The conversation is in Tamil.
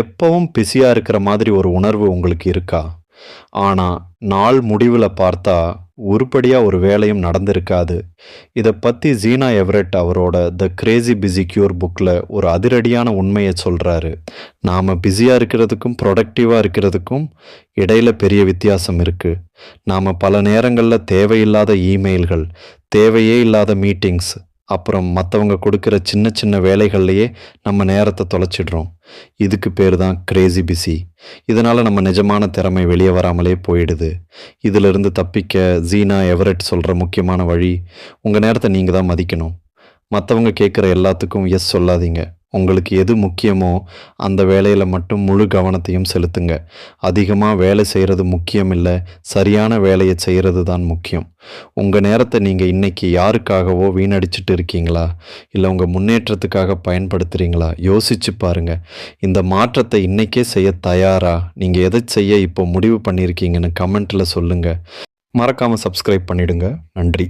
எப்பவும் பிஸியாக இருக்கிற மாதிரி ஒரு உணர்வு உங்களுக்கு இருக்கா? ஆனால் நாள் முடிவில் பார்த்தா உருப்படியாக ஒரு வேலையும் நடந்திருக்காது. இதை பற்றி ஜீனா எவரெட் அவரோட த கிரேசி பிஸி கியூர் புக்கில் ஒரு அதிரடியான உண்மையை சொல்கிறாரு. நாம் பிஸியாக இருக்கிறதுக்கும் ப்ரொடக்டிவாக இருக்கிறதுக்கும் இடையில பெரிய வித்தியாசம் இருக்குது. நாம் பல நேரங்களில் தேவையில்லாத இமெயில்கள், தேவையே இல்லாத மீட்டிங்ஸ், அப்புறம் மற்றவங்க கொடுக்குற சின்ன சின்ன வேலைகள்லையே நம்ம நேரத்தை தொலைச்சிடுறோம். இதுக்கு பேர் தான் கிரேசி பிஸி. இதனால் நம்ம நிஜமான திறமை வெளியே வராமலே போயிடுது. இதிலிருந்து தப்பிக்க ஜீனா எவரெட் சொல்கிற முக்கியமான வழி, உங்கள் நேரத்தை நீங்கள் தான் மதிக்கணும். மற்றவங்க கேட்குற எல்லாத்துக்கும் எஸ் சொல்லாதீங்க. உங்களுக்கு எது முக்கியமோ அந்த வேலையில் மட்டும் முழு கவனத்தையும் செலுத்துங்க. அதிகமாக வேலை செய்கிறது முக்கியம் இல்லை, சரியான வேலையை செய்கிறது தான் முக்கியம். உங்கள் நேரத்தை நீங்கள் இன்னைக்கு யாருக்காகவோ வீணடிச்சிட்டு இருக்கீங்களா, இல்லை உங்கள் முன்னேற்றத்துக்காக பயன்படுத்துகிறீங்களா? யோசிச்சு பாருங்கள். இந்த மாற்றத்தை இன்னைக்கே செய்ய தயாரா? நீங்கள் எதை செய்ய இப்போ முடிவு பண்ணியிருக்கீங்கன்னு கமெண்ட்டில் சொல்லுங்கள். மறக்காமல் சப்ஸ்கிரைப் பண்ணிடுங்க. நன்றி.